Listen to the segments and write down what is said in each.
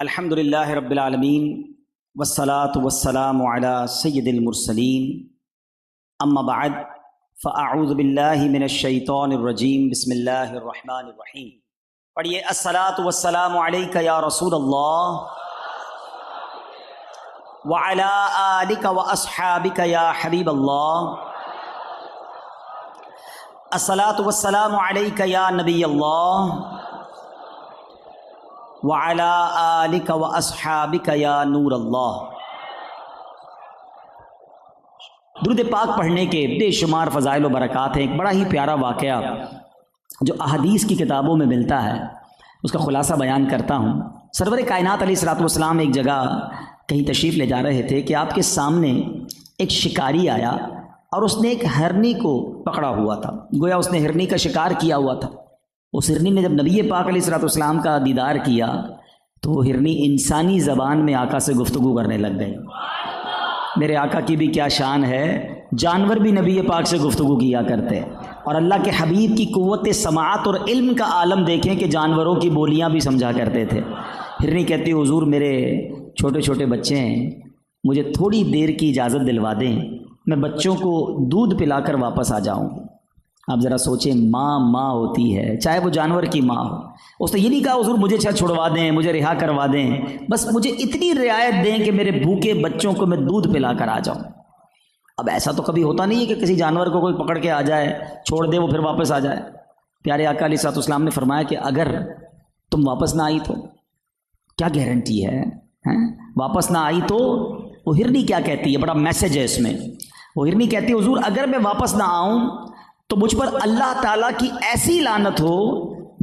الحمد للہ رب العالمین والصلاة والسلام علی سید المرسلین اما بعد فاعوذ باللہ من الشیطان الرجیم بسم اللہ الرحمن الرحیم۔ پڑھیے الصلاة والسلام علیک یا رسول اللہ وعلی آلک واصحابک یا حبیب اللہ، الصلاة والسلام علیک یا نبی اللہ وعلی آلک واصحابک یا نور اللہ۔ درود پاک پڑھنے کے بے شمار فضائل و برکات ہیں۔ ایک بڑا ہی پیارا واقعہ جو احادیث کی کتابوں میں ملتا ہے اس کا خلاصہ بیان کرتا ہوں۔ سرور کائنات علیہ الصلوۃ والسلام ایک جگہ کہیں تشریف لے جا رہے تھے کہ آپ کے سامنے ایک شکاری آیا اور اس نے ایک ہرنی کو پکڑا ہوا تھا، گویا اس نے ہرنی کا شکار کیا ہوا تھا۔ اس ہرنی نے جب نبی پاک علیہ الصلوۃ والسلام کا دیدار کیا تو وہ ہرنی انسانی زبان میں آقا سے گفتگو کرنے لگ گئی۔ میرے آقا کی بھی کیا شان ہے، جانور بھی نبی پاک سے گفتگو کیا کرتے، اور اللہ کے حبیب کی قوت سماعت اور علم کا عالم دیکھیں کہ جانوروں کی بولیاں بھی سمجھا کرتے تھے۔ ہرنی کہتی حضور میرے چھوٹے چھوٹے بچے ہیں، مجھے تھوڑی دیر کی اجازت دلوا دیں، میں بچوں کو دودھ پلا کر واپس آ جاؤں۔ آپ ذرا سوچیں، ماں ہوتی ہے، چاہے وہ جانور کی ماں ہو۔ اس نے یہ نہیں کہا حضور مجھے چھڑوا دیں، مجھے رہا کروا دیں، بس مجھے اتنی رعایت دیں کہ میرے بھوکے بچوں کو میں دودھ پلا کر آ جاؤں۔ اب ایسا تو کبھی ہوتا نہیں ہے کہ کسی جانور کو کوئی پکڑ کے آ جائے، چھوڑ دے، وہ پھر واپس آ جائے۔ پیارے آقا علیہ الصلوۃ والسلام نے فرمایا کہ اگر تم واپس نہ آئی تو کیا گارنٹی ہے؟ واپس نہ آئی تو وہ ہرنی کیا کہتی ہے، بڑا میسج ہے اس میں۔ وہ ہرنی کہتی ہے حضور اگر میں واپس نہ آؤں تو مجھ پر اللہ تعالیٰ کی ایسی لعنت ہو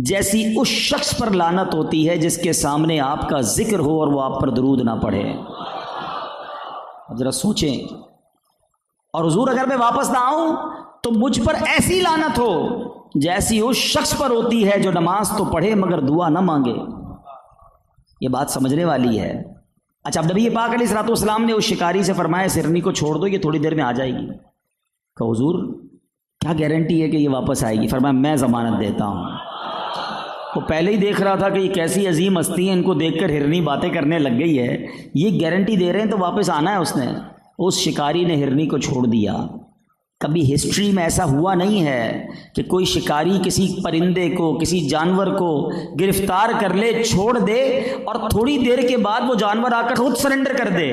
جیسی اس شخص پر لعنت ہوتی ہے جس کے سامنے آپ کا ذکر ہو اور وہ آپ پر درود نہ پڑھے۔ اب ذرا سوچیں، اور حضور اگر میں واپس نہ آؤں تو مجھ پر ایسی لعنت ہو جیسی اس شخص پر ہوتی ہے جو نماز تو پڑھے مگر دعا نہ مانگے۔ یہ بات سمجھنے والی ہے۔ اچھا، اب نبی پاک علیہ الصلوۃ والسلام نے اس شکاری سے فرمایا اس ہرنی کو چھوڑ دو، یہ تھوڑی دیر میں آ جائے گی۔ کہ حضور کیا گارنٹی ہے کہ یہ واپس آئے گی؟ فرمایا میں ضمانت دیتا ہوں۔ وہ پہلے ہی دیکھ رہا تھا کہ یہ کیسی عظیم ہستی ہے، ان کو دیکھ کر ہرنی باتیں کرنے لگ گئی ہے، یہ گارنٹی دے رہے ہیں تو واپس آنا ہے۔ اس نے، اس شکاری نے ہرنی کو چھوڑ دیا۔ کبھی ہسٹری میں ایسا ہوا نہیں ہے کہ کوئی شکاری کسی پرندے کو، کسی جانور کو گرفتار کر لے، چھوڑ دے اور تھوڑی دیر کے بعد وہ جانور آ کر خود سرنڈر کر دے۔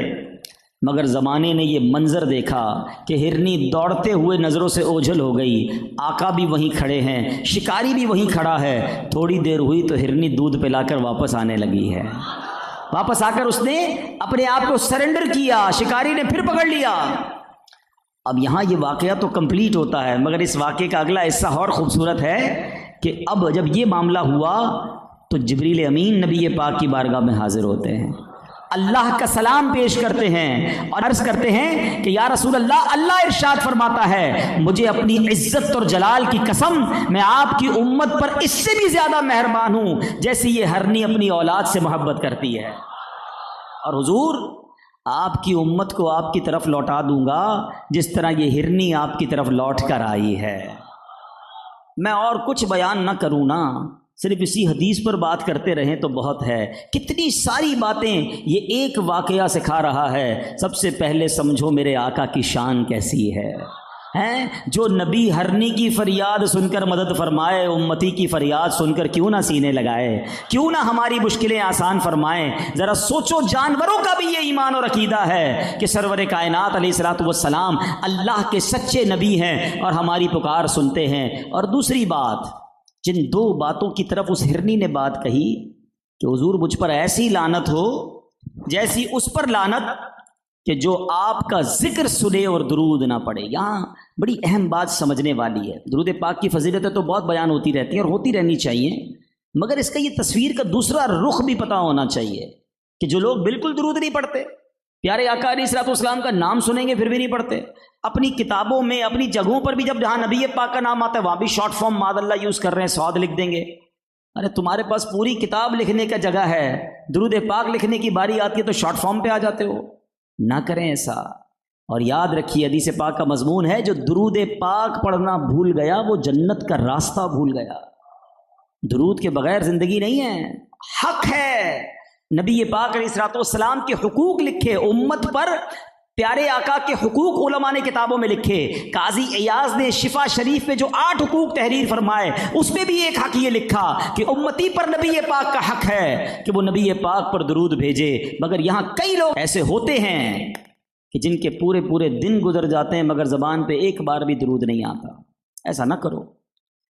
مگر زمانے نے یہ منظر دیکھا کہ ہرنی دوڑتے ہوئے نظروں سے اوجھل ہو گئی، آقا بھی وہیں کھڑے ہیں، شکاری بھی وہیں کھڑا ہے۔ تھوڑی دیر ہوئی تو ہرنی دودھ پلا کر واپس آنے لگی ہے۔ واپس آ کر اس نے اپنے آپ کو سرنڈر کیا، شکاری نے پھر پکڑ لیا۔ اب یہاں یہ واقعہ تو کمپلیٹ ہوتا ہے، مگر اس واقعے کا اگلا حصہ اور خوبصورت ہے کہ اب جب یہ معاملہ ہوا تو جبریل امین نبی پاک کی بارگاہ میں حاضر ہوتے ہیں، اللہ کا سلام پیش کرتے ہیں اور عرض کرتے ہیں کہ یا رسول اللہ، اللہ ارشاد فرماتا ہے مجھے اپنی عزت اور جلال کی قسم میں آپ کی امت پر اس سے بھی زیادہ مہربان ہوں جیسی یہ ہرنی اپنی اولاد سے محبت کرتی ہے، اور حضور آپ کی امت کو آپ کی طرف لوٹا دوں گا جس طرح یہ ہرنی آپ کی طرف لوٹ کر آئی ہے۔ میں اور کچھ بیان نہ کروں نا، صرف اسی حدیث پر بات کرتے رہیں تو بہت ہے۔ کتنی ساری باتیں یہ ایک واقعہ سکھا رہا ہے۔ سب سے پہلے سمجھو میرے آقا کی شان کیسی ہے، جو نبی ہرنی کی فریاد سن کر مدد فرمائے، امتی کی فریاد سن کر کیوں نہ سینے لگائے، کیوں نہ ہماری مشکلیں آسان فرمائیں۔ ذرا سوچو، جانوروں کا بھی یہ ایمان اور عقیدہ ہے کہ سرور کائنات علیہ الصلوۃ والسلام اللہ کے سچے نبی ہیں اور ہماری پکار سنتے ہیں۔ اور دوسری بات، جن دو باتوں کی طرف اس ہرنی نے بات کہی کہ حضور مجھ پر ایسی لعنت ہو جیسی اس پر لعنت کہ جو آپ کا ذکر سنے اور درود نہ پڑے۔ یہاں بڑی اہم بات سمجھنے والی ہے۔ درود پاک کی فضیلتیں تو بہت بیان ہوتی رہتی ہیں اور ہوتی رہنی چاہیے، مگر اس کا یہ تصویر کا دوسرا رخ بھی پتہ ہونا چاہیے کہ جو لوگ بالکل درود نہیں پڑھتے، پیارے آقا علیہ الصلوۃ والسلام کا نام سنیں گے پھر بھی نہیں پڑھتے، اپنی کتابوں میں، اپنی جگہوں پر بھی جہاں نبی پاک کا نام آتا ہے وہاں بھی شارٹ فارم ماد اللہ یوز کر رہے ہیں، سعود لکھ دیں گے۔ ارے تمہارے پاس پوری کتاب لکھنے کا جگہ ہے، درود پاک لکھنے کی باری آتی ہے تو شارٹ فارم پہ آ جاتے ہو۔ نہ کریں ایسا، اور یاد رکھیے حدیث پاک کا مضمون ہے جو درود پاک پڑھنا بھول گیا وہ جنت کا راستہ بھول گیا۔ درود کے بغیر زندگی نہیں ہے، حق ہے نبی پاک علیہ الصلوۃ والسلام کے حقوق لکھے امت پر، پیارے آقا کے حقوق علماء نے کتابوں میں لکھے. قاضی ایاز نے شفا شریف میں جو 8 حقوق تحریر فرمائے اس میں بھی ایک حق یہ لکھا کہ امتی پر نبی پاک کا حق ہے کہ وہ نبی پاک پر درود بھیجے. مگر یہاں کئی لوگ ایسے ہوتے ہیں کہ جن کے پورے پورے دن گزر جاتے ہیں مگر زبان پہ ایک بار بھی درود نہیں آتا. ایسا نہ کرو.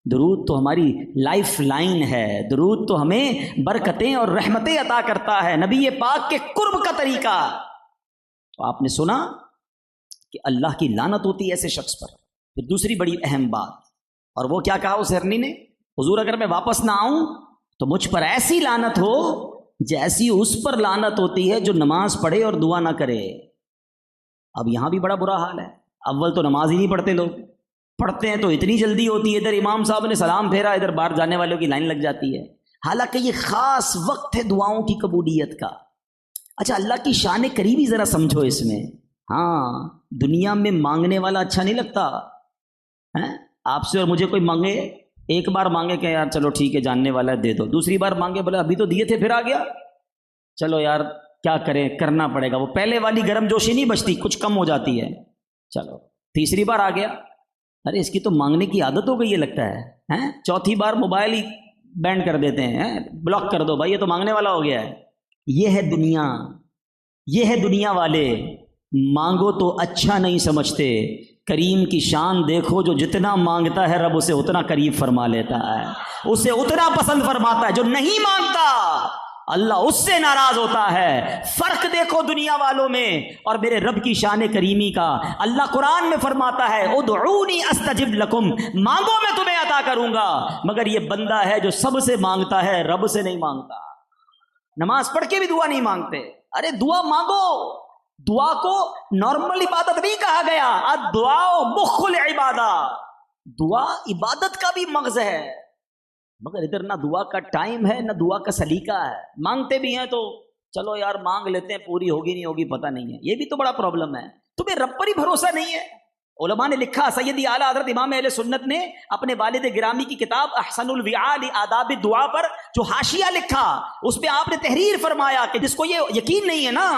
درود تو ہماری لائف لائن ہے، درود تو ہمیں برکتیں اور رحمتیں عطا کرتا ہے، نبی پاک کے قرب کا طریقہ. تو آپ نے سنا کہ اللہ کی لعنت ہوتی ہے ایسے شخص پر. پھر دوسری بڑی اہم بات، اور وہ کیا کہا اس ہرنی نے؟ حضور اگر میں واپس نہ آؤں تو مجھ پر ایسی لعنت ہو جیسی اس پر لعنت ہوتی ہے جو نماز پڑھے اور دعا نہ کرے. اب یہاں بھی بڑا برا حال ہے. اول تو نماز ہی نہیں پڑھتے لوگ، پڑھتے ہیں تو اتنی جلدی ہوتی ہے، ادھر امام صاحب نے سلام پھیرا ادھر باہر جانے والوں کی لائن لگ جاتی ہے. حالانکہ یہ خاص وقت ہے دعاؤں کی قبولیت کا. اچھا اللہ کی شان قریبی ذرا سمجھو اس میں. ہاں دنیا میں مانگنے والا اچھا نہیں لگتا ہے. آپ سے اور مجھے کوئی مانگے، ایک بار مانگے کہ یار چلو ٹھیک ہے جاننے والا ہے دے دو، دوسری بار مانگے بولے ابھی تو دیے تھے پھر آ گیا، چلو یار کیا کریں کرنا پڑے گا. وہ پہلے والی گرم جوشی نہیں بچتی، کچھ کم ہو جاتی ہے. چلو تیسری بار آ گیا، ارے اس کی تو مانگنے کی عادت ہو گئی ہے لگتا ہے. چوتھی بار موبائل ہی بینڈ کر دیتے ہیں، بلاک کر دو بھائی یہ تو مانگنے والا ہو گیا ہے. یہ ہے دنیا، یہ ہے دنیا والے. مانگو تو اچھا نہیں سمجھتے. کریم کی شان دیکھو، جو جتنا مانگتا ہے رب اسے اتنا قریب فرما لیتا ہے، اسے اتنا پسند فرماتا ہے. جو نہیں مانگتا اللہ اس سے ناراض ہوتا ہے. فرق دیکھو دنیا والوں میں اور میرے رب کی شان کریمی کا. اللہ قرآن میں فرماتا ہے ادعونی استجب لکم، مانگو میں تمہیں عطا کروں گا. مگر یہ بندہ ہے جو سب سے مانگتا ہے رب سے نہیں مانگتا. نماز پڑھ کے بھی دعا نہیں مانگتے. ارے دعا مانگو. دعا کو نارمل عبادت نہیں کہا گیا، الدعاء مخ العبادہ، دعا عبادت کا بھی مغز ہے. مگر ادھر نہ دعا کا ٹائم ہے نہ دعا کا سلیقہ ہے. مانگتے بھی ہیں تو چلو یار مانگ لیتے ہیں، پوری ہوگی نہیں ہوگی پتہ نہیں ہے. یہ بھی تو بڑا پرابلم ہے. تمہیں رب پر ہی بھروسہ نہیں ہے. علماء نے لکھا، سیدی اعلیٰ حضرت امام اہل سنت نے اپنے والد گرامی کی کتاب احسن الوعاء لآداب الدعاء پر جو حاشیہ لکھا اس پہ آپ نے تحریر فرمایا کہ جس کو یہ یقین نہیں ہے نا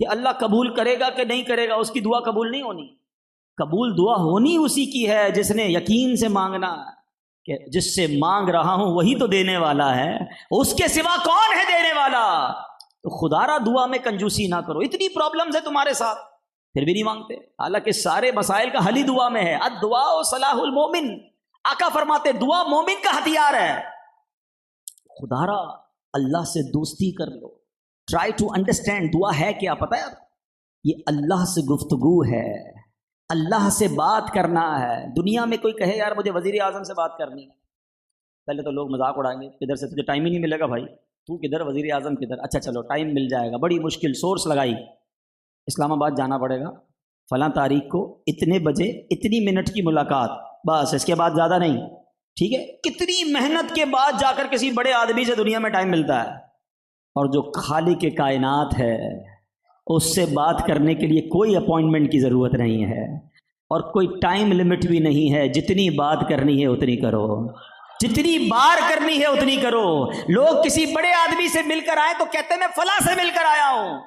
کہ اللہ قبول کرے گا کہ نہیں کرے گا، اس کی دعا قبول نہیں ہونی. قبول دعا ہونی اسی کی ہے جس نے یقین سے مانگنا کہ جس سے مانگ رہا ہوں وہی تو دینے والا ہے، اس کے سوا کون ہے دینے والا. تو خدا را دعا میں کنجوسی نہ کرو. اتنی پرابلمز ہے تمہارے ساتھ پھر بھی نہیں مانگتے، حالانکہ سارے مسائل کا حل ہی دعا میں ہے. الدعاء صلاح المومن، آقا فرماتے دعا مومن کا ہتھیار ہے. خدا را اللہ سے دوستی کر لو. ٹرائی ٹو انڈرسٹینڈ دعا ہے کیا. پتہ ہے یہ اللہ سے گفتگو ہے، اللہ سے بات کرنا ہے. دنیا میں کوئی کہے یار مجھے وزیر اعظم سے بات کرنی ہے، پہلے تو لوگ مذاق اڑائیں گے، کدھر سے تجھے ٹائم ہی نہیں ملے گا بھائی، تو کدھر وزیر اعظم کدھر. اچھا چلو ٹائم مل جائے گا، بڑی مشکل سورس لگائی، اسلام آباد جانا پڑے گا فلاں تاریخ کو اتنے بجے اتنی منٹ کی ملاقات، بس اس کے بعد زیادہ نہیں. ٹھیک ہے، کتنی محنت کے بعد جا کر کسی بڑے آدمی سے دنیا میں ٹائم ملتا ہے. اور جو خالق کے کائنات ہے اس سے بات کرنے کے لیے کوئی اپوائنٹمنٹ کی ضرورت نہیں ہے اور کوئی ٹائم لمٹ بھی نہیں ہے. جتنی بات کرنی ہے اتنی کرو، جتنی بار کرنی ہے اتنی کرو. لوگ کسی بڑے آدمی سے مل کر آئے تو کہتے ہیں میں فلاں سے مل کر آیا ہوں.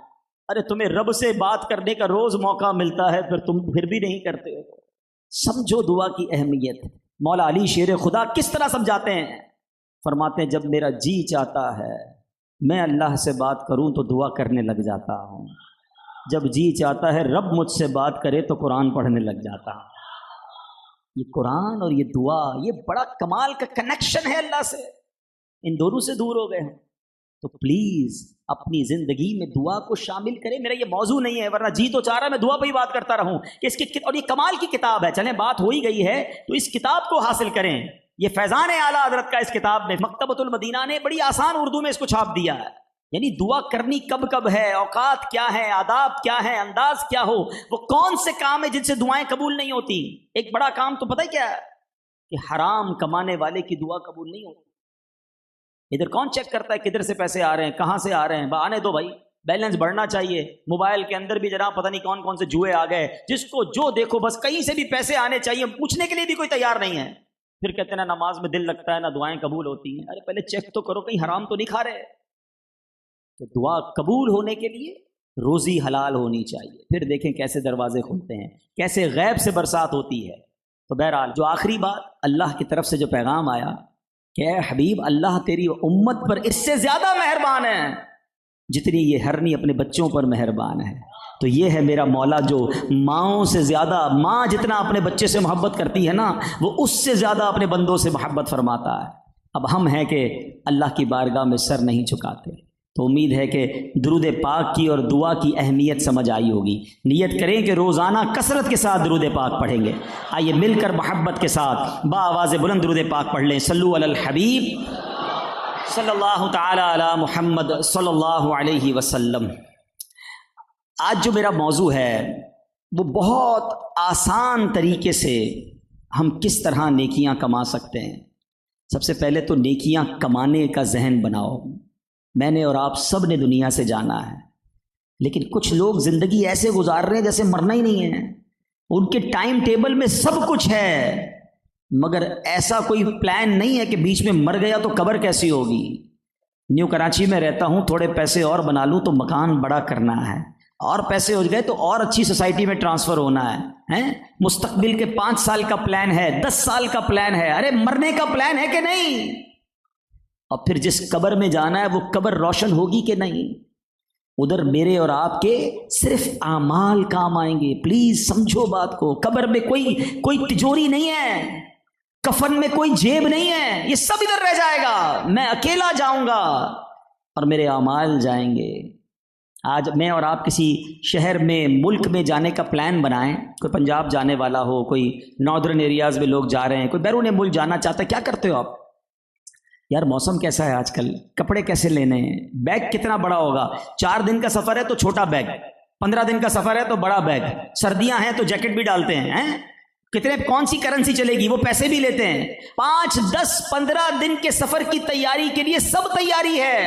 ارے تمہیں رب سے بات کرنے کا روز موقع ملتا ہے، پھر تم پھر بھی نہیں کرتے ہو. سمجھو دعا کی اہمیت. مولا علی شیر خدا کس طرح سمجھاتے ہیں؟ فرماتے ہیں جب میرا جی چاہتا ہے میں اللہ سے بات کروں تو دعا کرنے لگ جاتا ہوں، جب جی چاہتا ہے رب مجھ سے بات کرے تو قرآن پڑھنے لگ جاتا ہوں. یہ قرآن اور یہ دعا یہ بڑا کمال کا کنیکشن ہے اللہ سے. ان دونوں سے دور ہو گئے ہیں تو پلیز اپنی زندگی میں دعا کو شامل کریں. میرا یہ موضوع نہیں ہے، ورنہ جی تو چاہ رہا ہے میں دعا پہ ہی بات کرتا رہوں کہ اس کی، اور یہ کمال کی کتاب ہے. چلیں بات ہو ہی گئی ہے تو اس کتاب کو حاصل کریں. یہ فیضان اعلیٰ حضرت کا اس کتاب میں مکتبۃ المدینہ نے بڑی آسان اردو میں اس کو چھاپ دیا ہے. یعنی دعا کرنی کب کب ہے، اوقات کیا ہیں، آداب کیا ہیں، انداز کیا ہو، وہ کون سے کام ہیں جن سے دعائیں قبول نہیں ہوتی. ایک بڑا کام تو پتہ ہے کیا ہے کہ حرام کمانے والے کی دعا قبول نہیں ہوتی. ادھر کون چیک کرتا ہے کدھر سے پیسے آ رہے ہیں، کہاں سے آ رہے ہیں؟ آنے دو بھائی، بیلنس بڑھنا چاہیے. موبائل کے اندر بھی جناب پتہ نہیں کون کون سے جوئے آ گئے، جس کو جو دیکھو بس کہیں سے بھی پیسے آنے چاہیے، پوچھنے کے لیے بھی کوئی تیار نہیں ہے. پھر کہتے ہیں نا نماز میں دل لگتا ہے نہ دعائیں قبول ہوتی ہیں. ارے پہلے چیک تو کرو کہیں حرام تو نہیں کھا رہے. تو دعا قبول ہونے کے لیے روزی حلال ہونی چاہیے. پھر دیکھیں کیسے دروازے کھلتے ہیں، کیسے غیب سے برسات ہوتی ہے. تو بہرحال جو آخری بات اللہ کی طرف سے جو پیغام آیا کہ اے حبیب اللہ تیری امت پر اس سے زیادہ مہربان ہے جتنی یہ ہرنی اپنے بچوں پر مہربان ہے. تو یہ ہے میرا مولا جو ماؤں سے زیادہ، ماں جتنا اپنے بچے سے محبت کرتی ہے نا وہ اس سے زیادہ اپنے بندوں سے محبت فرماتا ہے. اب ہم ہیں کہ اللہ کی بارگاہ میں سر نہیں جھکاتے. تو امید ہے کہ درود پاک کی اور دعا کی اہمیت سمجھ آئی ہوگی. نیت کریں کہ روزانہ کثرت کے ساتھ درود پاک پڑھیں گے. آئیے مل کر محبت کے ساتھ بآواز بلند درود پاک پڑھ لیں. صلو علی الحبیب صلی اللہ تعالی علی محمد صلی اللہ علیہ وسلم. آج جو میرا موضوع ہے وہ بہت آسان طریقے سے ہم کس طرح نیکیاں کما سکتے ہیں. سب سے پہلے تو نیکیاں کمانے کا ذہن بناؤ. میں نے اور آپ سب نے دنیا سے جانا ہے، لیکن کچھ لوگ زندگی ایسے گزار رہے ہیں جیسے مرنا ہی نہیں ہے. ان کے ٹائم ٹیبل میں سب کچھ ہے مگر ایسا کوئی پلان نہیں ہے کہ بیچ میں مر گیا تو قبر کیسی ہوگی. نیو کراچی میں رہتا ہوں، تھوڑے پیسے اور بنا لوں تو مکان بڑا کرنا ہے، اور پیسے ہو گئے تو اور اچھی سوسائٹی میں ٹرانسفر ہونا ہے. مستقبل کے 5 سال کا پلان ہے، 10 سال کا پلان ہے. ارے مرنے کا پلان ہے کہ نہیں؟ اور پھر جس قبر میں جانا ہے وہ قبر روشن ہوگی کہ نہیں؟ ادھر میرے اور آپ کے صرف اعمال کام آئیں گے. پلیز سمجھو بات کو. قبر میں کوئی تجوری نہیں ہے، کفن میں کوئی جیب نہیں ہے، یہ سب ادھر رہ جائے گا. میں اکیلا جاؤں گا اور میرے اعمال جائیں گے. آج میں اور آپ کسی شہر میں، ملک میں جانے کا پلان بنائیں. کوئی پنجاب جانے والا ہو، کوئی ناردرن ایریاز میں لوگ جا رہے ہیں، کوئی بیرون ملک جانا چاہتا ہے. کیا کرتے ہو آپ؟ یار موسم کیسا ہے آج کل، کپڑے کیسے لینے ہیں، بیگ کتنا بڑا ہوگا. 4 دن کا سفر ہے تو چھوٹا بیگ، 15 دن کا سفر ہے تو بڑا بیگ، سردیاں ہیں تو جیکٹ بھی ڈالتے ہیں. کتنے کون سی کرنسی چلے گی، وہ پیسے بھی لیتے ہیں. 5 10 15 دن کے سفر کی تیاری کے لیے سب تیاری ہے.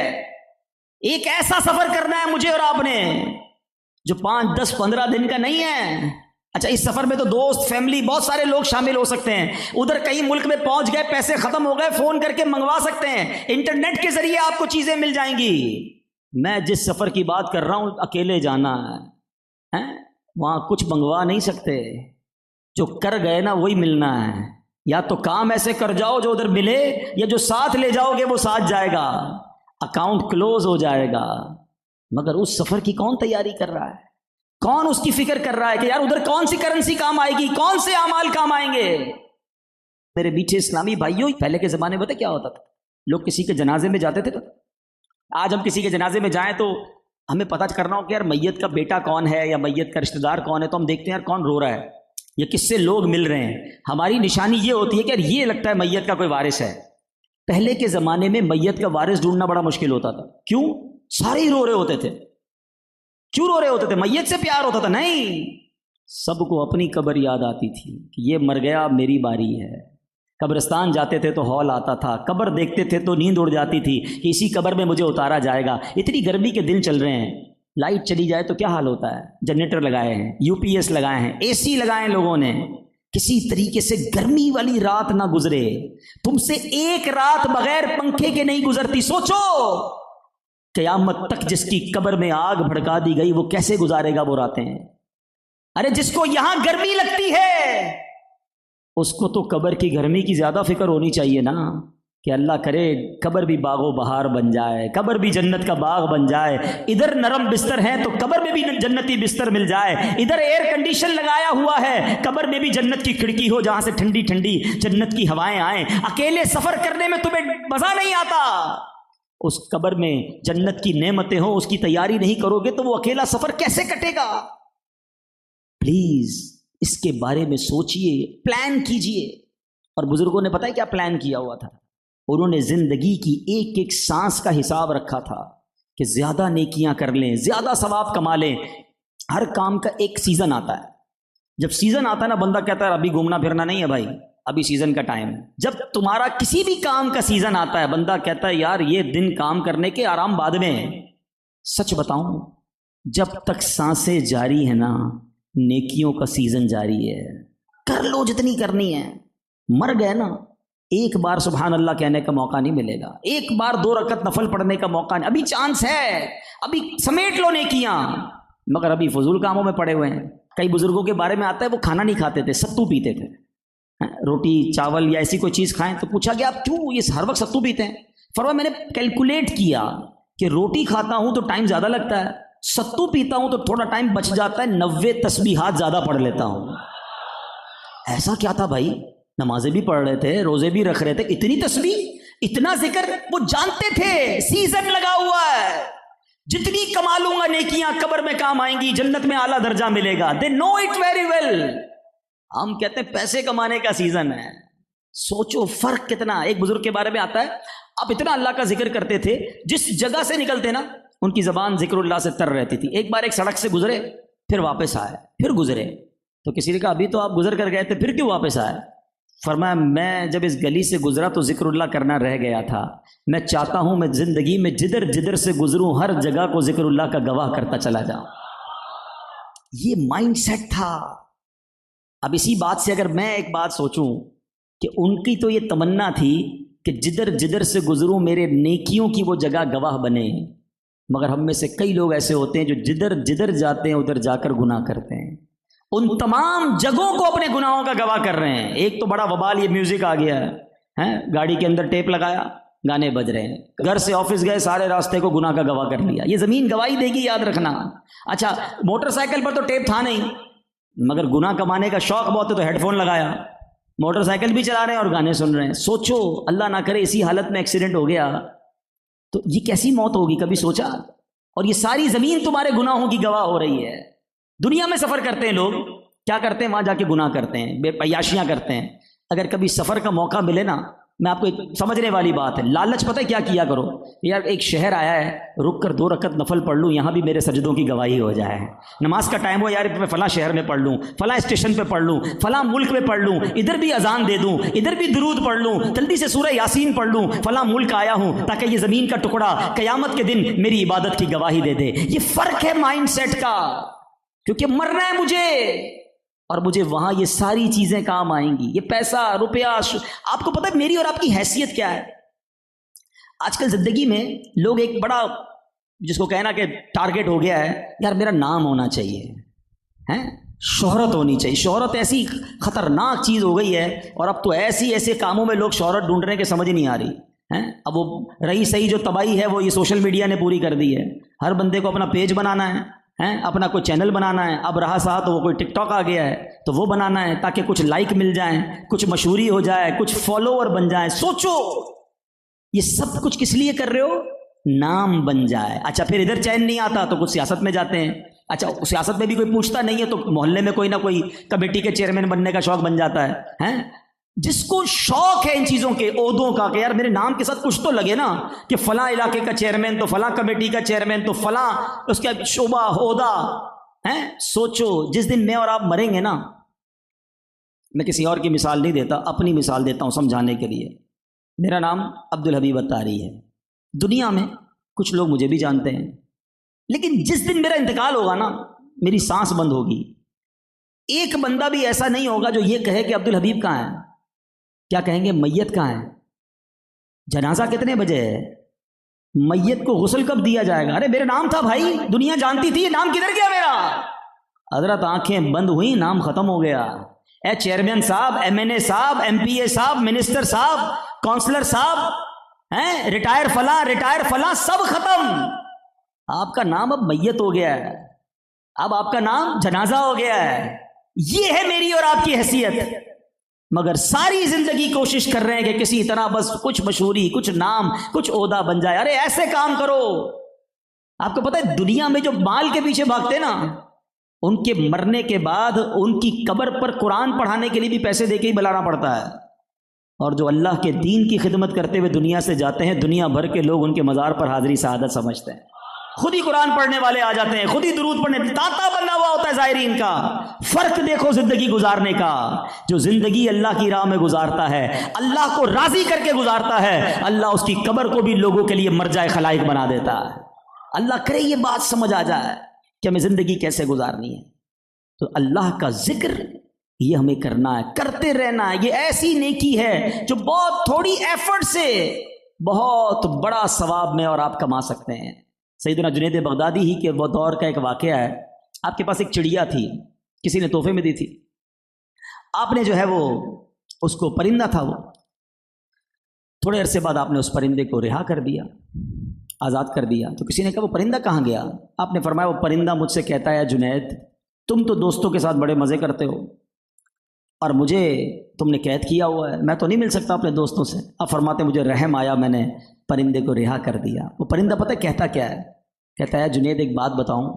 ایک ایسا سفر کرنا ہے مجھے اور آپ نے جو 5 10 15 دن کا نہیں ہے. اچھا اس سفر میں تو دوست، فیملی، بہت سارے لوگ شامل ہو سکتے ہیں. ادھر کہیں ملک میں پہنچ گئے، پیسے ختم ہو گئے، فون کر کے منگوا سکتے ہیں. انٹرنیٹ کے ذریعے آپ کو چیزیں مل جائیں گی. میں جس سفر کی بات کر رہا ہوں اکیلے جانا ہے، وہاں کچھ منگوا نہیں سکتے. جو کر گئے نا وہی ملنا ہے. یا تو کام ایسے کر جاؤ جو ادھر ملے، یا جو ساتھ لے جاؤ گے وہ ساتھ جائے گا. اکاؤنٹ کلوز ہو جائے گا. مگر اس سفر کی کون تیاری کر رہا ہے؟ کون اس کی فکر کر رہا ہے کہ یار ادھر کون سی کرنسی کام آئے گی، کون سے اعمال کام آئیں گے؟ میرے میٹھے اسلامی بھائیوں، پہلے کے زمانے میں پتہ کیا ہوتا تھا؟ لوگ کسی کے جنازے میں جاتے تھے. تو آج ہم کسی کے جنازے میں جائیں تو ہمیں پتہ کرنا ہو کہ یار میت کا بیٹا کون ہے یا میت کا رشتہ دار کون ہے، تو ہم دیکھتے ہیں یار کون رو رہا ہے یا کس سے لوگ مل رہے ہیں. ہماری نشانی یہ ہوتی ہے کہ یار یہ لگتا ہے میت کا کوئی وارث ہے. پہلے کے زمانے میں میت کا وارث ڈھونڈنا بڑا مشکل ہوتا تھا. کیوں؟ سارے ہی رو رہے ہوتے تھے. کیوں رو رہے ہوتے تھے؟ میت سے پیار ہوتا تھا؟ نہیں، سب کو اپنی قبر یاد آتی تھی کہ یہ مر گیا، میری باری ہے. قبرستان جاتے تھے تو ہال آتا تھا، قبر دیکھتے تھے تو نیند اڑ جاتی تھی کہ اسی قبر میں مجھے اتارا جائے گا. اتنی گرمی کے دن چل رہے ہیں، لائٹ چلی جائے تو کیا حال ہوتا ہے؟ جنریٹر لگائے ہیں، UPS لگائے ہیں، AC لگائے ہیں لوگوں نے. کسی طریقے سے گرمی والی رات نہ گزرے. تم سے ایک رات بغیر پنکھے کے نہیں گزرتی. سوچو قیامت تک جس کی قبر میں آگ بھڑکا دی گئی وہ کیسے گزارے گا وہ راتیں؟ ارے جس کو یہاں گرمی لگتی ہے اس کو تو قبر کی گرمی کی زیادہ فکر ہونی چاہیے نا، کہ اللہ کرے قبر بھی باغ و بہار بن جائے، قبر بھی جنت کا باغ بن جائے. ادھر نرم بستر ہے تو قبر میں بھی جنتی بستر مل جائے. ادھر ایئر کنڈیشن لگایا ہوا ہے، قبر میں بھی جنت کی کھڑکی ہو جہاں سے ٹھنڈی ٹھنڈی جنت کی ہوائیں آئیں. اکیلے سفر کرنے میں تمہیں مزہ نہیں آتا، اس قبر میں جنت کی نعمتیں ہوں، اس کی تیاری نہیں کرو گے تو وہ اکیلا سفر کیسے کٹے گا؟ پلیز اس کے بارے میں سوچئے، پلان کیجئے. اور بزرگوں نے پتہ ہے کیا پلان کیا ہوا تھا؟ انہوں نے زندگی کی ایک ایک سانس کا حساب رکھا تھا کہ زیادہ نیکیاں کر لیں، زیادہ ثواب کما لیں. ہر کام کا ایک سیزن آتا ہے. جب سیزن آتا ہے نا بندہ کہتا ہے ابھی گھومنا پھرنا نہیں ہے بھائی، ابھی سیزن کا ٹائم ہے. جب تمہارا کسی بھی کام کا سیزن آتا ہے بندہ کہتا ہے یار یہ دن کام کرنے کے، آرام بعد میں. سچ بتاؤں، جب تک سانسیں جاری ہیں نا نیکیوں کا سیزن جاری ہے. کر لو جتنی کرنی ہے. مر گئے نا ایک بار سبحان اللہ کہنے کا موقع نہیں ملے گا، ایک بار 2 رکعت نفل پڑھنے کا موقع نہیں، ابھی چانس ہے، ابھی سمیٹ لو نیکیاں، مگر ابھی فضول کاموں میں پڑے ہوئے ہیں۔ کئی بزرگوں کے بارے میں آتا ہے وہ کھانا نہیں کھاتے تھے، ستو پیتے تھے، روٹی چاول یا ایسی کوئی چیز کھائیں تو پوچھا گیا آپ کیوں یہ ہر وقت ستو پیتے ہیں؟ فرمایا میں نے کیلکولیٹ کیا کہ روٹی کھاتا ہوں تو ٹائم زیادہ لگتا ہے، ستو پیتا ہوں تو تھوڑا ٹائم بچ جاتا ہے، 90 تسبیحات زیادہ پڑھ لیتا ہوں۔ ایسا کیا تھا بھائی، نمازیں بھی پڑھ رہے تھے، روزے بھی رکھ رہے تھے، اتنی تسبیح اتنا ذکر، وہ جانتے تھے سیزن لگا ہوا ہے، جتنی کما لوں گا نیکیاں قبر میں کام آئیں گی، جنت میں اعلیٰ درجہ ملے گا۔ دے نو اٹ ویری ویل۔ ہم کہتے ہیں پیسے کمانے کا سیزن ہے، سوچو فرق کتنا۔ ایک بزرگ کے بارے میں آتا ہے آپ اتنا اللہ کا ذکر کرتے تھے، جس جگہ سے نکلتے نا ان کی زبان ذکر اللہ سے تر رہتی تھی۔ ایک بار ایک سڑک سے گزرے، پھر واپس آئے، پھر گزرے، تو کسی نے کہا ابھی تو آپ گزر کر گئے تھے، پھر کیوں واپس آئے؟ فرمایا میں جب اس گلی سے گزرا تو ذکر اللہ کرنا رہ گیا تھا، میں چاہتا ہوں میں زندگی میں جدھر جدھر سے گزروں ہر جگہ کو ذکر اللہ کا گواہ کرتا چلا جاؤں۔ یہ مائنڈ سیٹ تھا۔ اب اسی بات سے اگر میں ایک بات سوچوں کہ ان کی تو یہ تمنا تھی کہ جدھر جدھر سے گزروں میرے نیکیوں کی وہ جگہ گواہ بنے، مگر ہم میں سے کئی لوگ ایسے ہوتے ہیں جو جدھر جدھر جاتے ہیں ادھر جا کر گناہ کرتے ہیں، ان تمام جگہوں کو اپنے گناہوں کا گواہ کر رہے ہیں۔ ایک تو بڑا وبال یہ میوزک آ گیا ہے، گاڑی کے اندر ٹیپ لگایا، گانے بج رہے ہیں، گھر سے آفس گئے سارے راستے کو گناہ کا گواہ کر لیا۔ یہ زمین گواہی دے گی، یاد رکھنا۔ اچھا موٹر سائیکل پر تو ٹیپ تھا نہیں، مگر گناہ کمانے کا شوق بہت ہے تو ہیڈ فون لگایا، موٹر سائیکل بھی چلا رہے ہیں اور گانے سن رہے ہیں۔ سوچو اللہ نہ کرے اسی حالت میں ایکسیڈنٹ ہو گیا تو یہ کیسی موت ہوگی، کبھی سوچا؟ اور یہ ساری زمین تمہارے گناہوں کی گواہ ہو رہی ہے۔ دنیا میں سفر کرتے ہیں لوگ، کیا کرتے ہیں؟ وہاں جا کے گناہ کرتے ہیں، بے عیاشیاں کرتے ہیں۔ اگر کبھی سفر کا موقع ملے نا، میں آپ کو ایک سمجھنے والی بات ہے، لالچ پتہ ہے کیا کیا کرو؟ یار ایک شہر آیا ہے، رک کر 2 رکعت نفل پڑھ لوں، یہاں بھی میرے سجدوں کی گواہی ہو جائے۔ نماز کا ٹائم ہو، یار میں فلاں شہر میں پڑھ لوں، فلاں اسٹیشن پہ پڑھ لوں، فلاں ملک میں پڑھ لوں، ادھر بھی اذان دے دوں، ادھر بھی درود پڑھ لوں، جلدی سے سورہ یاسین پڑھ لوں، فلاں ملک آیا ہوں تاکہ یہ زمین کا ٹکڑا قیامت کے دن میری عبادت کی گواہی دے دے۔ یہ فرق ہے مائنڈ سیٹ کا، کیونکہ مرنا ہے مجھے، اور مجھے وہاں یہ ساری چیزیں کام آئیں گی۔ یہ پیسہ روپیہ، آپ کو پتہ ہے میری اور آپ کی حیثیت کیا ہے؟ آج کل زندگی میں لوگ ایک بڑا جس کو کہنا کہ ٹارگٹ ہو گیا ہے، یار میرا نام ہونا چاہیے، شہرت ہونی چاہیے۔ شہرت ایسی خطرناک چیز ہو گئی ہے، اور اب تو ایسے کاموں میں لوگ شہرت ڈھونڈ رہے ہیں کہ سمجھ نہیں آ رہی۔ اب وہ رہی صحیح جو تباہی ہے وہ یہ سوشل میڈیا نے پوری کر دی ہے۔ ہر بندے کو اپنا پیج بنانا ہے، اپنا کوئی چینل بنانا ہے، اب رہا سا تو وہ کوئی ٹک ٹاک آ گیا ہے تو وہ بنانا ہے تاکہ کچھ لائک مل جائیں، کچھ مشہوری ہو جائے، کچھ فالوور بن جائیں۔ سوچو یہ سب کچھ کس لیے کر رہے ہو؟ نام بن جائے۔ اچھا پھر ادھر چین نہیں آتا تو کچھ سیاست میں جاتے ہیں۔ اچھا سیاست میں بھی کوئی پوچھتا نہیں ہے تو محلے میں کوئی نہ کوئی کمیٹی کے چیئرمین بننے کا شوق بن جاتا ہے۔ جس کو شوق ہے ان چیزوں کے، عہدوں کا، کہ یار میرے نام کے ساتھ کچھ تو لگے نا، کہ فلاں علاقے کا چیئرمین تو فلاں کمیٹی کا چیئرمین تو فلاں اس کا شعبہ عہدہ ہے۔ سوچو جس دن میں اور آپ مریں گے نا، میں کسی اور کی مثال نہیں دیتا، اپنی مثال دیتا ہوں سمجھانے کے لیے۔ میرا نام عبدالحبیب اتاری ہے، دنیا میں کچھ لوگ مجھے بھی جانتے ہیں، لیکن جس دن میرا انتقال ہوگا نا، میری سانس بند ہوگی، ایک بندہ بھی ایسا نہیں ہوگا جو یہ کہے کہ عبدالحبیب کہاں ہے۔ کیا کہیں گے؟ میت کہاں ہے؟ جنازہ کتنے بجے ہے؟ میت کو غسل کب دیا جائے گا؟ ارے میرا نام تھا بھائی، دنیا جانتی تھی، نام کدھر گیا میرا؟ حضرت آنکھیں بند ہوئی، نام ختم ہو گیا۔ اے چیئرمین صاحب، ایم این اے صاحب، ایم پی اے صاحب، منسٹر صاحب، کونسلر صاحب، ریٹائر فلاں سب ختم۔ آپ کا نام اب میت ہو گیا ہے، اب آپ کا نام جنازہ ہو گیا ہے۔ یہ ہے میری اور آپ کی حیثیت، مگر ساری زندگی کوشش کر رہے ہیں کہ کسی طرح بس کچھ مشہوری، کچھ نام، کچھ عہدہ بن جائے۔ ارے ایسے کام کرو۔ آپ کو پتہ ہے دنیا میں جو مال کے پیچھے بھاگتے نا، ان کے مرنے کے بعد ان کی قبر پر قرآن پڑھانے کے لیے بھی پیسے دے کے ہی بلانا پڑتا ہے، اور جو اللہ کے دین کی خدمت کرتے ہوئے دنیا سے جاتے ہیں، دنیا بھر کے لوگ ان کے مزار پر حاضری سعادت سمجھتے ہیں۔ خود ہی قرآن پڑھنے والے آ جاتے ہیں، خود ہی درود پڑھنے، تاتا بنا ہوا ہوتا ہے زائرین کا۔ فرق دیکھو زندگی گزارنے کا۔ جو زندگی اللہ کی راہ میں گزارتا ہے، اللہ کو راضی کر کے گزارتا ہے، اللہ اس کی قبر کو بھی لوگوں کے لیے مرجع خلائق بنا دیتا ہے۔ اللہ کرے یہ بات سمجھ آ جائے کہ ہمیں زندگی کیسے گزارنی ہے۔ تو اللہ کا ذکر یہ ہمیں کرنا ہے، کرتے رہنا ہے. یہ ایسی نیکی ہے جو بہت تھوڑی ایفرٹ سے بہت بڑا ثواب میں اور آپ کما سکتے ہیں. سیدنا جنید بغدادی ہی کے وہ دور کا ایک واقعہ ہے. آپ کے پاس ایک چڑیا تھی، کسی نے تحفے میں دی تھی. آپ نے جو ہے وہ اس کو، پرندہ تھا وہ، تھوڑے عرصے بعد آپ نے اس پرندے کو رہا کر دیا، آزاد کر دیا. تو کسی نے کہا وہ پرندہ کہاں گیا؟ آپ نے فرمایا وہ پرندہ مجھ سے کہتا ہے جنید تم تو دوستوں کے ساتھ بڑے مزے کرتے ہو اور مجھے تم نے قید کیا ہوا ہے، میں تو نہیں مل سکتا اپنے دوستوں سے. اب فرماتے مجھے رحم آیا، میں نے پرندے کو رہا کر دیا. وہ پرندہ پتہ کہتا کیا ہے؟ کہتا ہے جنید ایک بات بتاؤں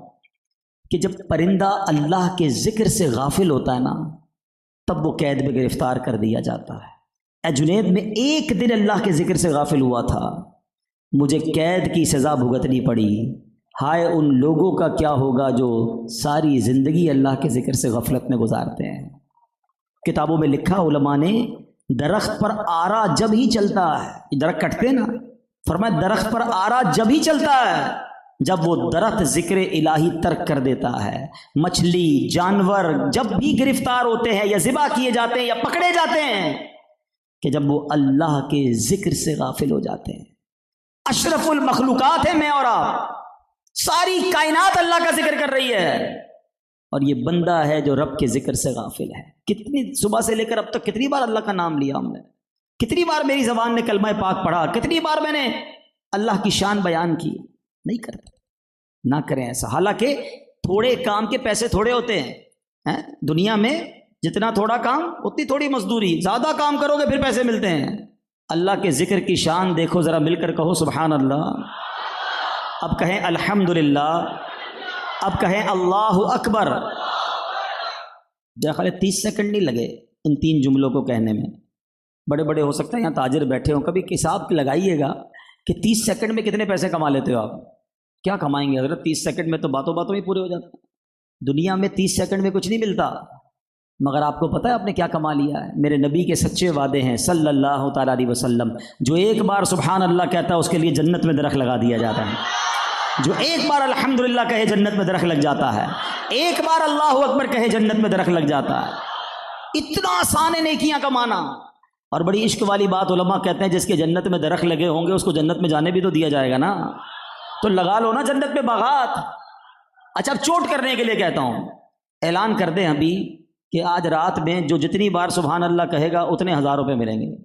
کہ جب پرندہ اللہ کے ذکر سے غافل ہوتا ہے نا تب وہ قید میں گرفتار کر دیا جاتا ہے. اے جنید میں ایک دن اللہ کے ذکر سے غافل ہوا تھا، مجھے قید کی سزا بھگتنی پڑی. ہائے ان لوگوں کا کیا ہوگا جو ساری زندگی اللہ کے ذکر سے غفلت میں گزارتے ہیں. کتابوں میں لکھا علماء نے، درخت پر آرا جب ہی چلتا ہے، درخت کٹتے نا، فرمایا درخت پر آرا جب ہی چلتا ہے جب وہ درخت ذکر الہی ترک کر دیتا ہے. مچھلی جانور جب بھی گرفتار ہوتے ہیں یا ذبح کیے جاتے ہیں یا پکڑے جاتے ہیں کہ جب وہ اللہ کے ذکر سے غافل ہو جاتے ہیں. اشرف المخلوقات ہے میں اور آپ، ساری کائنات اللہ کا ذکر کر رہی ہے اور یہ بندہ ہے جو رب کے ذکر سے غافل ہے. کتنی صبح سے لے کر اب تک کتنی بار اللہ کا نام لیا ہم نے، کتنی بار میری زبان نے کلمہ پاک پڑھا، کتنی بار میں نے اللہ کی شان بیان کی. نہیں کرتے، نہ کریں ایسا. حالانکہ تھوڑے کام کے پیسے تھوڑے ہوتے ہیں دنیا میں، جتنا تھوڑا کام اتنی تھوڑی مزدوری، زیادہ کام کرو گے پھر پیسے ملتے ہیں. اللہ کے ذکر کی شان دیکھو ذرا، مل کر کہو سبحان اللہ. اب کہیں الحمدللہ، اب کہیں اللہ اکبر. خیال 30 سیکنڈ نہیں لگے ان 3 جملوں کو کہنے میں. بڑے بڑے ہو سکتا ہے یہاں تاجر بیٹھے ہوں، کبھی حساب لگائیے گا کہ 30 سیکنڈ میں کتنے پیسے کما لیتے ہو آپ. کیا کمائیں گے حضرت 30 سیکنڈ میں؟ تو باتوں باتوں میں پورے ہو جاتے ہیں. دنیا میں 30 سیکنڈ میں کچھ نہیں ملتا، مگر آپ کو پتہ ہے آپ نے کیا کما لیا ہے؟ میرے نبی کے سچے وعدے ہیں صلی اللہ تعالیٰ علیہ وسلم. جو ایک بار سبحان اللہ کہتا ہے اس کے لیے جنت میں درخت لگا دیا جاتا ہے. جو ایک بار الحمدللہ کہے جنت میں درخت لگ جاتا ہے. ایک بار اللہ اکبر کہے جنت میں درخت لگ جاتا ہے. اتنا آسان ہے نیکیاں کمانا. اور بڑی عشق والی بات علماء کہتے ہیں جس کے جنت میں درخت لگے ہوں گے اس کو جنت میں جانے بھی تو دیا جائے گا نا. تو لگا لو نا جنت میں باغات. اچھا اب چوٹ کرنے کے لیے کہتا ہوں، اعلان کر دیں ابھی کہ آج رات میں جو جتنی بار سبحان اللہ کہے گا اتنے 1000 روپے ملیں گے.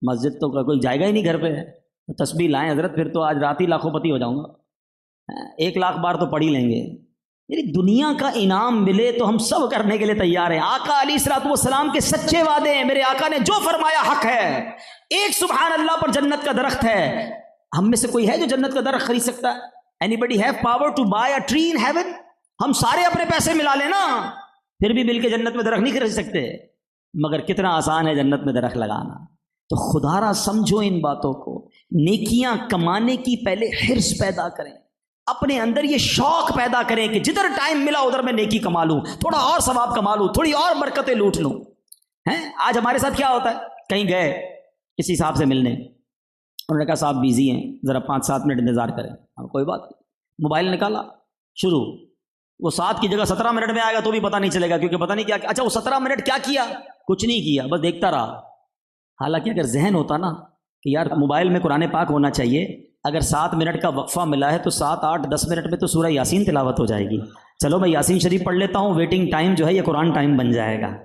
مسجد تو کوئی جائے گا ہی نہیں گھر پہ. تسبیح لائیں حضرت، پھر تو آج رات ہی لاکھوں پتی ہو جاؤں گا. 1 لاکھ بار تو پڑھ ہی لیں گے. یعنی دنیا کا انعام ملے تو ہم سب کرنے کے لیے تیار ہیں. آقا علیہ الصلوۃ والسلام کے سچے وعدے ہیں. میرے آقا نے جو فرمایا حق ہے. ایک سبحان اللہ پر جنت کا درخت ہے. ہم میں سے کوئی ہے جو جنت کا درخت خرید سکتا ہے؟ Anybody have power to buy a tree in heaven? ہم سارے اپنے پیسے ملا لیں نا پھر بھی مل کے جنت میں درخت نہیں خرید سکتے. مگر کتنا آسان ہے جنت میں درخت لگانا. تو خدا را سمجھو ان باتوں کو. نیکیاں کمانے کی پہلے حرص پیدا کریں، اپنے اندر یہ شوق پیدا کریں کہ جدھر ٹائم ملا ادھر میں نیکی کما لوں، تھوڑا اور ثواب کما لوں، تھوڑی اور برکتیں لوٹ لوں. آج ہمارے ساتھ کیا ہوتا ہے، کہیں گئے کسی صاحب سے ملنے، انہوں نے کہا صاحب بیزی ہیں، ذرا 5-7 منٹ انتظار کریں. کوئی بات نہیں. موبائل نکالا، شروع. وہ 7 کی جگہ 17 منٹ میں آئے گا تو بھی پتہ نہیں چلے گا، کیونکہ پتہ نہیں کیا. اچھا وہ 17 منٹ کیا کیا؟ کچھ نہیں کیا، بس دیکھتا رہا. حالانکہ اگر ذہن ہوتا نا کہ یار موبائل میں قرآن پاک ہونا چاہیے، اگر 7 منٹ کا وقفہ ملا ہے تو 7, 8, 10 منٹ میں تو سورہ یاسین تلاوت ہو جائے گی. چلو میں یاسین شریف پڑھ لیتا ہوں، ویٹنگ ٹائم جو ہے یہ قرآن ٹائم بن جائے گا.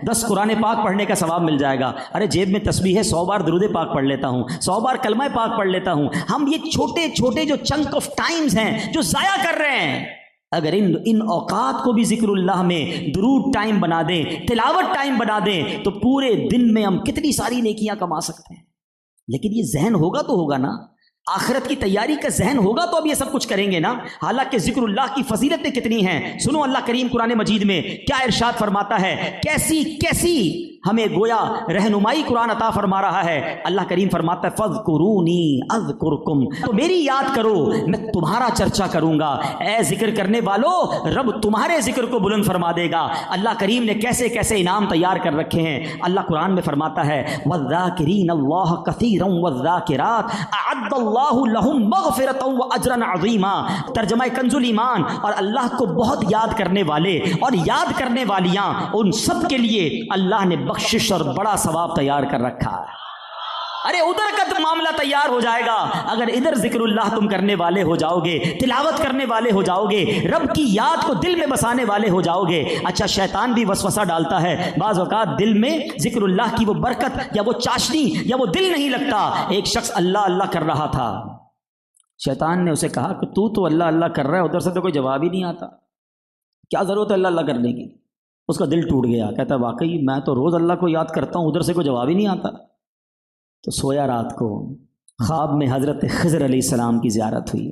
10 قرآن پاک پڑھنے کا ثواب مل جائے گا. ارے جیب میں تسبیح ہے، 100 بار درود پاک پڑھ لیتا ہوں، 100 بار کلمہ پاک پڑھ لیتا ہوں. ہم یہ چھوٹے چھوٹے جو چنک آف ٹائمز ہیں جو ضائع کر رہے ہیں، اگر ان اوقات کو بھی ذکر اللہ میں درود ٹائم بنا دیں، تلاوت ٹائم بنا دیں، تو پورے دن میں ہم کتنی ساری نیکیاں کما سکتے ہیں. لیکن یہ ذہن ہوگا تو ہوگا نا، آخرت کی تیاری کا ذہن ہوگا تو اب یہ سب کچھ کریں گے نا. حالانکہ ذکر اللہ کی فضیلتیں کتنی ہیں. سنو اللہ کریم قرآن مجید میں کیا ارشاد فرماتا ہے، کیسی کیسی ہمیں گویا رہنمائی قرآن عطا فرما رہا ہے. اللہ کریم فرماتا ہے فَاذْكُرُونِي أَذْكُرْكُمْ، تو میری یاد کرو میں تمہارا چرچا کروں گا. اے ذکر کرنے والو، رب تمہارے ذکر کو بلند فرما دے گا. اللہ کریم نے کیسے کیسے انعام تیار کر رکھے ہیں. اللہ قرآن میں فرماتا ہے وَالذَّاكِرِينَ اللَّهَ كَثِيرًا وَالذَّاكِرَاتِ أَعَدَّ اللَّهُ لَهُم مَّغْفِرَةً وَأَجْرًا عَظِيمًا. ترجمہ کنز الایمان، اور اللہ کو بہت یاد کرنے والے اور یاد کرنے والیاں، ان سب کے لیے اللہ نے بخشش اور بڑا ثواب تیار کر رکھا ہے. ارے ادھر کا تو معاملہ تیار ہو جائے گا اگر ادھر ذکر اللہ تم کرنے والے ہو جاؤ گے، تلاوت کرنے والے ہو جاؤ گے، رب کی یاد کو دل میں بسانے والے ہو جاؤ گے. اچھا شیطان بھی وسوسہ ڈالتا ہے بعض اوقات، دل میں ذکر اللہ کی وہ برکت یا وہ چاشنی یا وہ دل نہیں لگتا. ایک شخص اللہ اللہ کر رہا تھا، شیطان نے اسے کہا کہ تو اللہ اللہ کر رہا ہے، ادھر سے تو کوئی جواب ہی نہیں آتا، کیا ضرورت ہے اللہ اللہ کرنے کی. اس کا دل ٹوٹ گیا، کہتا ہے واقعی میں تو روز اللہ کو یاد کرتا ہوں، ادھر سے کوئی جواب ہی نہیں آتا. تو سویا رات کو، خواب میں حضرت خضر علیہ السلام کی زیارت ہوئی.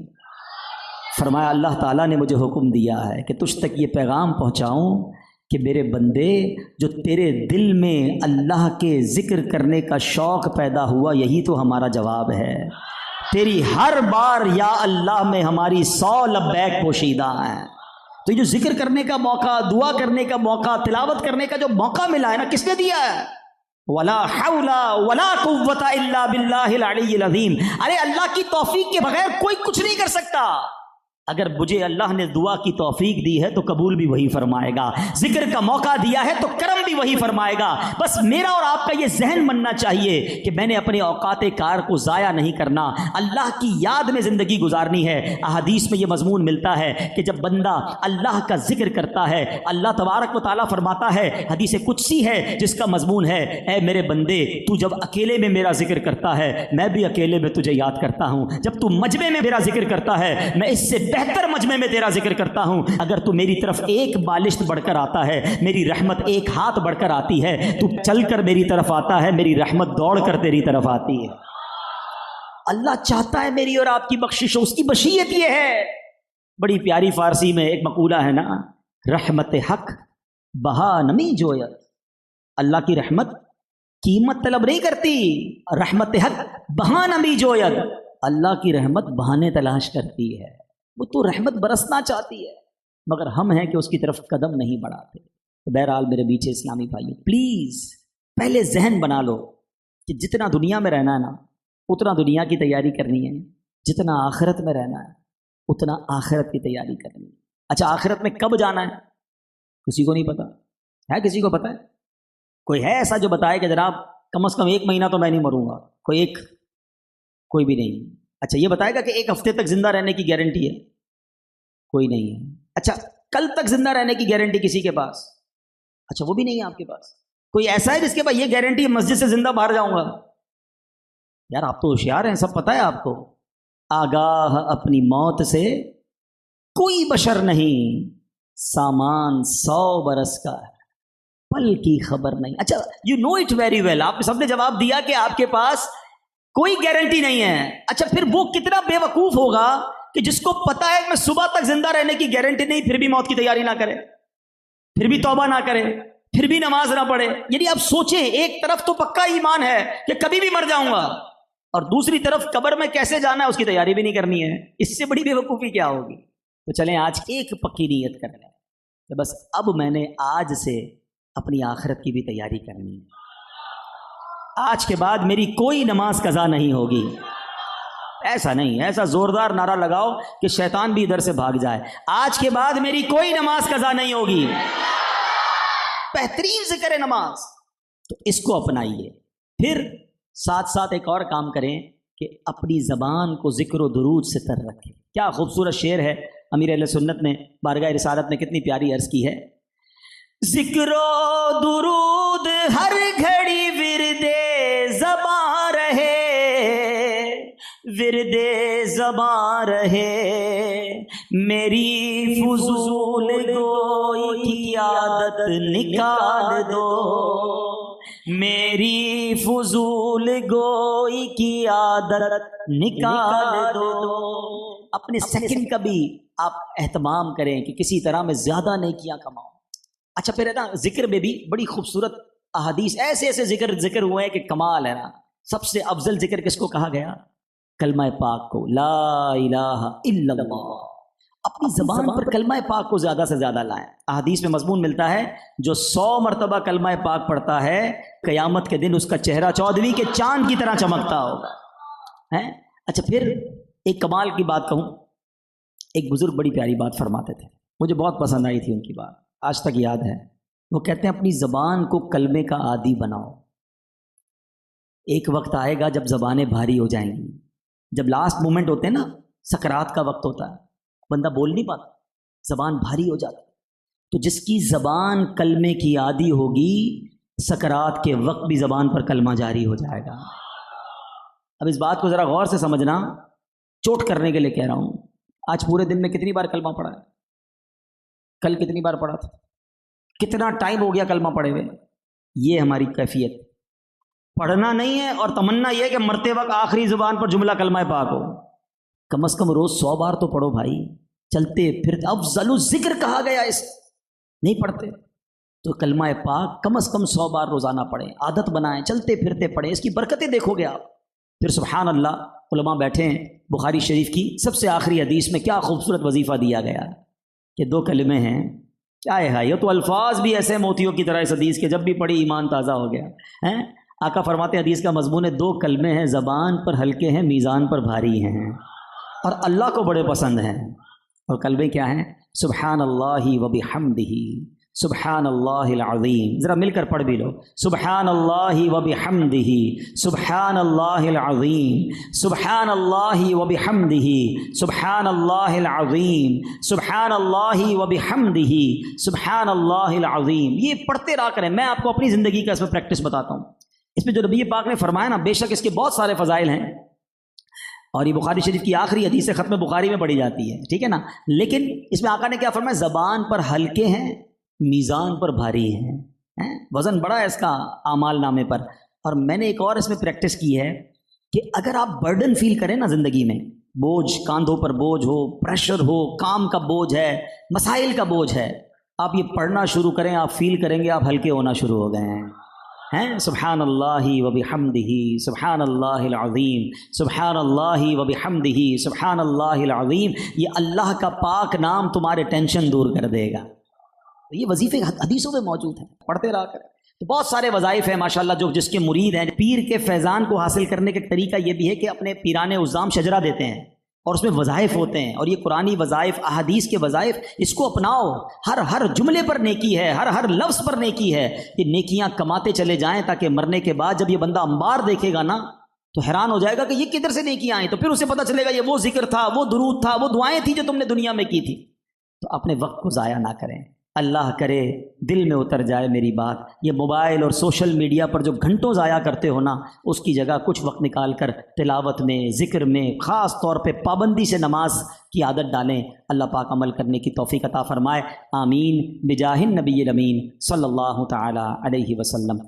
فرمایا اللہ تعالیٰ نے مجھے حکم دیا ہے کہ تجھ تک یہ پیغام پہنچاؤں کہ میرے بندے، جو تیرے دل میں اللہ کے ذکر کرنے کا شوق پیدا ہوا، یہی تو ہمارا جواب ہے. تیری ہر بار یا اللہ میں ہماری 100 لبیک پوشیدہ ہیں. تو یہ جو ذکر کرنے کا موقع، دعا کرنے کا موقع، تلاوت کرنے کا جو موقع ملا ہے نا، کس نے دیا ہے؟ ولا حول ولا قوت الا باللہ العلی العظیم. ارے اللہ کی توفیق کے بغیر کوئی کچھ نہیں کر سکتا. اگر مجھے اللہ نے دعا کی توفیق دی ہے تو قبول بھی وہی فرمائے گا، ذکر کا موقع دیا ہے تو کرم بھی وہی فرمائے گا. بس میرا اور آپ کا یہ ذہن بننا چاہیے کہ میں نے اپنے اوقات کار کو ضائع نہیں کرنا، اللہ کی یاد میں زندگی گزارنی ہے. احادیث میں یہ مضمون ملتا ہے کہ جب بندہ اللہ کا ذکر کرتا ہے، اللہ تبارک و تعالیٰ فرماتا ہے، حدیث قدسی ہے جس کا مضمون ہے اے میرے بندے، تو جب اکیلے میں میرا ذکر کرتا ہے میں بھی اکیلے میں تجھے یاد کرتا ہوں. جب تو مجمع میں میرا ذکر کرتا ہے میں اس سے بہتر مجمع میں تیرا ذکر کرتا ہوں. اگر تو میری طرف ایک بالشت بڑھ کر آتا ہے، میری رحمت ایک ہاتھ بڑھ کر آتی ہے. تو چل کر میری طرف آتا ہے، میری رحمت دوڑ کر تیری طرف آتی ہے. اللہ چاہتا ہے میری اور آپ کی بخشش، اس کی مشیت یہ ہے. بڑی پیاری فارسی میں ایک مقولہ ہے نا، رحمت حق بہا نمی جویت. اللہ کی رحمت قیمت طلب نہیں کرتی، رحمت حق بہا نمی جویت. اللہ کی رحمت بہانے تلاش کرتی ہے. وہ تو رحمت برسنا چاہتی ہے مگر ہم ہیں کہ اس کی طرف قدم نہیں بڑھاتے. بہرحال میرے بیچے اسلامی بھائی، پلیز پہلے ذہن بنا لو کہ جتنا دنیا میں رہنا ہے نا اتنا دنیا کی تیاری کرنی ہے، جتنا آخرت میں رہنا ہے اتنا آخرت کی تیاری کرنی ہے. اچھا آخرت میں کب جانا ہے کسی کو نہیں پتا ہے؟ کسی کو پتا ہے؟ کوئی ہے ایسا جو بتائے کہ جناب کم از کم 1 مہینہ تو میں نہیں مروں گا؟ کوئی بھی نہیں. اچھا یہ بتائے گا کہ 1 ہفتے تک زندہ رہنے کی گارنٹی ہے؟ کوئی نہیں ہے. اچھا کل تک زندہ رہنے کی گارنٹی کسی کے پاس؟ اچھا وہ بھی نہیں ہے آپ کے پاس. کوئی ایسا ہے جس کے پاس یہ گارنٹی ہے مسجد سے زندہ باہر جاؤں گا؟ یار آپ تو ہوشیار ہیں، سب پتہ ہے آپ کو. آگاہ اپنی موت سے کوئی بشر نہیں، سامان 100 برس کا ہے، پل کی خبر نہیں. اچھا you know it very well. آپ سب نے جواب دیا کہ آپ کے پاس کوئی گارنٹی نہیں ہے. اچھا پھر وہ کتنا بے وقوف ہوگا کہ جس کو پتا ہے کہ میں صبح تک زندہ رہنے کی گارنٹی نہیں، پھر بھی موت کی تیاری نہ کرے، پھر بھی توبہ نہ کرے، پھر بھی نماز نہ پڑھے. یعنی آپ سوچیں، ایک طرف تو پکا ایمان ہے کہ کبھی بھی مر جاؤں گا، اور دوسری طرف قبر میں کیسے جانا ہے اس کی تیاری بھی نہیں کرنی ہے. اس سے بڑی بے وقوفی کیا ہوگی؟ تو چلیں آج ایک پکی نیت کر لیں کہ بس اب میں نے آج سے اپنی آخرت کی بھی تیاری کرنی ہے. آج کے بعد میری کوئی نماز قضا نہیں ہوگی. ایسا نہیں، ایسا زوردار نعرہ لگاؤ کہ شیطان بھی ادھر سے بھاگ جائے. آج کے بعد میری کوئی نماز قضا نہیں ہوگی. بہترین ذکر ہے نماز، تو اس کو اپنائیے. پھر ساتھ ساتھ ایک اور کام کریں کہ اپنی زبان کو ذکر و درود سے تر رکھیں. کیا خوبصورت شعر ہے امیر اہل سنت نے بارگاہ رسالت میں کتنی پیاری عرض کی ہے. ذکر و درود ہر گھڑی ورد زباں رہے، ورد زباں رہے، میری فضول گوئی کی عادت نکال دو، میری فضول گوئی کی عادت نکال دو. اپنے سیکنڈ کا بھی آپ اہتمام کریں کہ کسی طرح میں زیادہ نیکیاں کماؤ. اچھا پھر ہے نا ذکر میں بھی بڑی خوبصورت احادیث ایسے ایسے ذکر ہوئے ہیں کہ کمال ہے نا. سب سے افضل ذکر کس کو کہا گیا؟ کلمہ پاک کو، لا الہ الا اللہ. اپنی زبان پر کلمہ پاک کو زیادہ سے زیادہ لائیں. احادیث میں مضمون ملتا ہے جو 100 مرتبہ کلمہ پاک پڑھتا ہے قیامت کے دن اس کا چہرہ 14ویں کے چاند کی طرح چمکتا ہوگا. اچھا پھر ایک کمال کی بات کہوں. ایک بزرگ بڑی پیاری بات فرماتے تھے، مجھے بہت پسند آئی تھی ان کی بات، آج تک یاد ہے. وہ کہتے ہیں اپنی زبان کو کلمے کا عادی بناؤ. ایک وقت آئے گا جب زبانیں بھاری ہو جائیں گی، جب لاسٹ مومنٹ ہوتے ہیں نا، سکرات کا وقت ہوتا ہے، بندہ بول نہیں پاتا، زبان بھاری ہو جاتی. تو جس کی زبان کلمے کی عادی ہوگی، سکرات کے وقت بھی زبان پر کلمہ جاری ہو جائے گا. اب اس بات کو ذرا غور سے سمجھنا، چوٹ کرنے کے لیے کہہ رہا ہوں. آج پورے دن میں کتنی بار کلمہ پڑھا ہے؟ کل کتنی بار پڑھا تھا؟ کتنا ٹائم ہو گیا کلمہ پڑھے ہوئے؟ یہ ہماری کیفیت. پڑھنا نہیں ہے اور تمنا یہ ہے کہ مرتے وقت آخری زبان پر جملہ کلمہ پاک ہو. کم از کم روز 100 بار تو پڑھو بھائی. چلتے پھرتے افضل الذکر کہا گیا اس، نہیں پڑھتے تو کلمہ پاک کم از کم 100 بار روزانہ پڑھیں، عادت بنائیں، چلتے پھرتے پڑھیں. اس کی برکتیں دیکھو گے آپ. پھر سبحان اللہ، علماء بیٹھے ہیں، بخاری شریف کی سب سے آخری حدیث میں کیا خوبصورت وظیفہ دیا گیا کہ 2 کلمے ہیں. کیا ہے یہ تو الفاظ بھی ایسے موتیوں کی طرح اس حدیث کے، جب بھی پڑھی ایمان تازہ ہو گیا. آقا فرماتے ہیں حدیث کا مضمون ہے 2 کلمے ہیں، زبان پر ہلکے ہیں، میزان پر بھاری ہیں، اور اللہ کو بڑے پسند ہیں. اور کلمے کیا ہیں؟ سبحان اللہ و بحمدہ، سبحان اللہ العظیم. ذرا مل کر پڑھ بھی لو. سبحان اللہ و بحمدہ، سبحان اللہ العظیم، سبحان اللہ و بحمدہ، سبحان اللہ العظیم، سبحان اللہ و بحمدہ، سبحان اللہ العظیم. یہ پڑھتے رہا کریں. میں آپ کو اپنی زندگی کا اس میں پریکٹس بتاتا ہوں. اس میں جو نبی پاک نے فرمایا نا، بے شک اس کے بہت سارے فضائل ہیں، اور یہ بخاری شریف کی آخری حدیث ختم بخاری میں پڑھی جاتی ہے، ٹھیک ہے نا. لیکن اس میں آقا نے کیا فرمایا؟ زبان پر ہلکے ہیں، میزان پر بھاری ہیں. وزن بڑا ہے اس کا اعمال نامے پر. اور میں نے ایک اور اس میں پریکٹس کی ہے کہ اگر آپ برڈن فیل کریں نا زندگی میں، بوجھ، کاندھوں پر بوجھ ہو، پریشر ہو، کام کا بوجھ ہے، مسائل کا بوجھ ہے، آپ یہ پڑھنا شروع کریں، آپ فیل کریں گے آپ ہلکے ہونا شروع ہو گئے ہیں. سبحان اللہ و بحمدہ، سبحان اللہ العظیم، سبحان اللہ و بحمدہ، سبحان اللہ العظیم. یہ اللہ کا پاک نام تمہارے ٹینشن دور کر دے گا. یہ وظیفے حدیثوں میں موجود ہیں، پڑھتے رہا کریں. تو بہت سارے وظائف ہیں ماشاءاللہ جو جس کے مرید ہیں. پیر کے فیضان کو حاصل کرنے کا طریقہ یہ بھی ہے کہ اپنے پیران عظام شجرہ دیتے ہیں، اور اس میں وظائف ہوتے ہیں، اور یہ قرآنی وظائف، احادیث کے وظائف، اس کو اپناؤ. ہر جملے پر نیکی ہے، ہر لفظ پر نیکی ہے. یہ نیکیاں کماتے چلے جائیں تاکہ مرنے کے بعد جب یہ بندہ انبار دیکھے گا نا تو حیران ہو جائے گا کہ یہ کدھر سے نیکیاں آئیں. تو پھر اسے پتہ چلے گا یہ وہ ذکر تھا، وہ درود تھا، وہ دعائیں تھیں جو تم نے دنیا میں کی تھی. تو اپنے وقت کو ضائع نہ کریں. اللہ کرے دل میں اتر جائے میری بات. یہ موبائل اور سوشل میڈیا پر جو گھنٹوں ضائع کرتے ہو نا، اس کی جگہ کچھ وقت نکال کر تلاوت میں، ذکر میں، خاص طور پہ پابندی سے نماز کی عادت ڈالیں. اللہ پاک عمل کرنے کی توفیق عطا فرمائے. آمین بجاہ النبی الامین صلی اللہ تعالی علیہ وسلم.